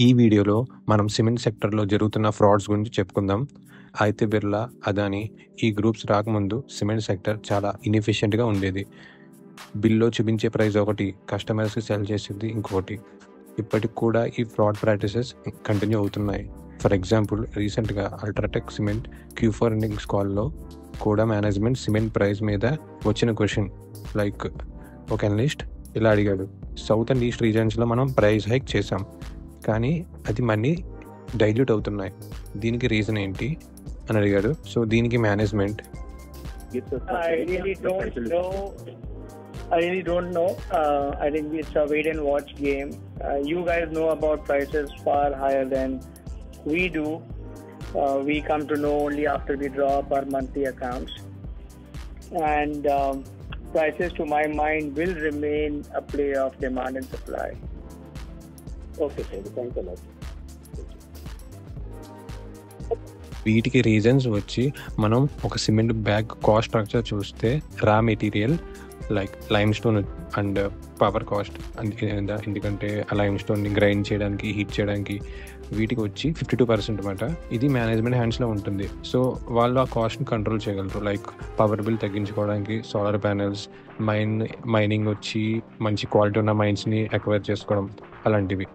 ఈ వీడియోలో మనం సిమెంట్ సెక్టర్‌లో జరుగుతున్న ఫ్రాడ్స్ గురించి చెప్పుకుందాం. అయితే బిర్లా, అదానీ ఈ గ్రూప్స్ రాకముందు సిమెంట్ సెక్టర్ చాలా ఇన్‌ఎఫిషియెంట్‌గా ఉండేది. బిల్‌లో చూపించే ప్రైస్ ఒకటి, కస్టమర్స్‌కి సెల్ చేసేది ఇంకొకటి. ఇప్పటికి కూడా ఈ ఫ్రాడ్ ప్రాక్టీసెస్ కంటిన్యూ అవుతున్నాయి. ఫర్ ఎగ్జాంపుల్, రీసెంట్‌గా అల్ట్రాటెక్ సిమెంట్ Q4 ఎర్నింగ్స్ కాల్‌లో కూడా మేనేజ్మెంట్ సిమెంట్ ప్రైస్ మీద వచ్చిన క్వెషన్ లైక్ ఒక అనలిస్ట్ ఇలా అడిగాడు, సౌత్ అండ్ ఈస్ట్ రీజియన్స్‌లో మనం ప్రైస్ హైక్ చేసాం, కానీ అది మనీ డైల్యూట్ అవుతున్నాయి. దీనికి రీజన్ ఏంటి అని అడిగాడు. సో దీనికి management I really don't know. I think it's a wait and watch game. You guys know about prices far higher than we do. We come to know only after we draw up our monthly accounts. And prices, to my mind, will remain a play of demand and supply. Okay, sir. Thanks a lot. వీటికి reasons వచ్చి మనం ఒక cement bag cost structure చూస్తే raw material like lime stone and power cost, ఎందుకంటే ఆ lime స్టోన్ని grind చేయడానికి, heat చేయడానికి వీటికి వచ్చి 52% అనమాట. ఇది మేనేజ్మెంట్ హ్యాండ్స్లో ఉంటుంది. సో వాళ్ళు ఆ కాస్ట్ని కంట్రోల్ చేయగలరు. లైక్ పవర్ బిల్ తగ్గించుకోవడానికి సోలార్ ప్యానెల్స్, మైనింగ్ వచ్చి మంచి క్వాలిటీ ఉన్న మైన్స్ని అక్వైర్ చేసుకోవడం అలాంటివి.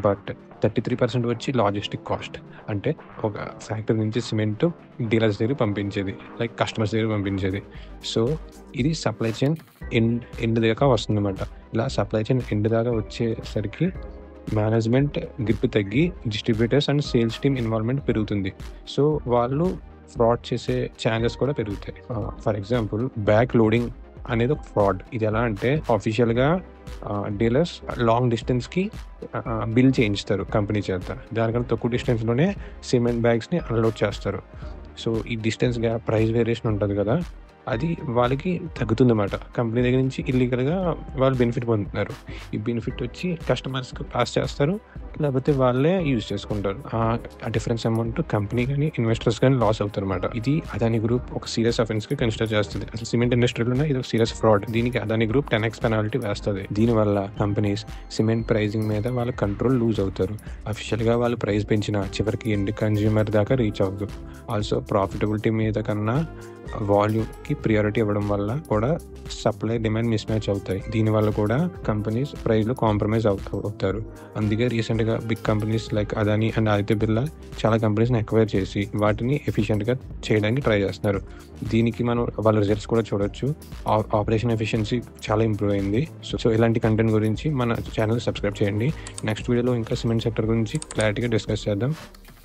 బట్ 33% వచ్చి లాజిస్టిక్ కాస్ట్, అంటే ఒక ఫ్యాక్టరీ నుంచి సిమెంట్ డీలర్స్ దగ్గర పంపించేది, లైక్ కస్టమర్స్ దగ్గర పంపించేది. సో ఇది సప్లై చైన్ ఎండ్ దాకా వస్తుందన్నమాట. ఇలా సప్లై చైన్ ఎండ్ దాకా వచ్చేసరికి మేనేజ్మెంట్ గ్రిప్ తగ్గి distributors and sales team involvement పెరుగుతుంది. సో వాళ్ళు ఫ్రాడ్ చేసే ఛాన్సెస్ కూడా పెరుగుతాయి. ఫర్ ఎగ్జాంపుల్, బ్యాక్ లోడింగ్ అనేది ఒక ఫ్రాడ్. ఇది ఎలా అంటే, ఆఫీషియల్గా డీలర్స్ లాంగ్ డిస్టెన్స్కి బిల్ చేయించుతారు కంపెనీ చేత. దానికన్నా తక్కువ డిస్టెన్స్లోనే సిమెంట్ బ్యాగ్స్ని అన్లోడ్ చేస్తారు. సో ఈ డిస్టెన్స్ గ్యాప్, ప్రైస్ వేరియేషన్ ఉంటుంది కదా, అది వాళ్ళకి తగ్గుతుంది అన్నమాట. కంపెనీ దగ్గర నుంచి ఇల్లీగల్గా వాళ్ళు బెనిఫిట్ పొందుతున్నారు. ఈ బెనిఫిట్ వచ్చి కస్టమర్స్కి పాస్ చేస్తారు, లేకపోతే వాళ్ళే యూజ్ చేసుకుంటారు. ఆ డిఫరెన్స్ అమౌంట్ కంపెనీ కానీ ఇన్వెస్టర్స్ కానీ లాస్ అవుతారు అనమాట. ఇది అదానీ గ్రూప్ ఒక సీరియస్ అఫెన్స్కి కన్సిడర్ చేస్తుంది. అసలు సిమెంట్ ఇండస్ట్రీలోనే ఇది ఒక సీరియస్ ఫ్రాడ్. దీనికి అదానీ గ్రూప్ 10x పెనాల్టీ వేస్తుంది. దీనివల్ల కంపెనీస్ సిమెంట్ ప్రైజింగ్ మీద వాళ్ళ కంట్రోల్ లూజ్ అవుతారు. అఫీషియల్గా వాళ్ళు ప్రైస్ పెంచిన చివరికి ఎండ్ కన్జ్యూమర్ దాకా రీచ్ అవ్వదు. ఆల్సో ప్రాఫిటబిలిటీ మీద కన్నా వాల్యూమ్కి ప్రియారిటీ ఇవ్వడం వల్ల కూడా సప్లై డిమాండ్ మిస్ మ్యాచ్ అవుతాయి. దీనివల్ల కూడా కంపెనీస్ ప్రైస్లో కాంప్రమైజ్ అవుతారు. అందుకే రీసెంట్గా big companies like Adani and Aditya Birla చాలా కంపెనీస్ని అక్వైర్ చేసి వాటిని ఎఫిషియెంట్గా చేయడానికి ట్రై చేస్తున్నారు. దీనికి మనం వాళ్ళ రిజల్ట్స్ కూడా చూడొచ్చు. ఆపరేషన్ ఎఫిషియన్సీ చాలా ఇంప్రూవ్ అయింది. సో ఇలాంటి కంటెంట్ గురించి మన ఛానల్ సబ్స్క్రైబ్ చేయండి. నెక్స్ట్ వీడియోలో ఇంకా సిమెంట్ సెక్టర్ గురించి క్లారిటీగా డిస్కస్ చేద్దాం.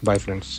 Bye friends.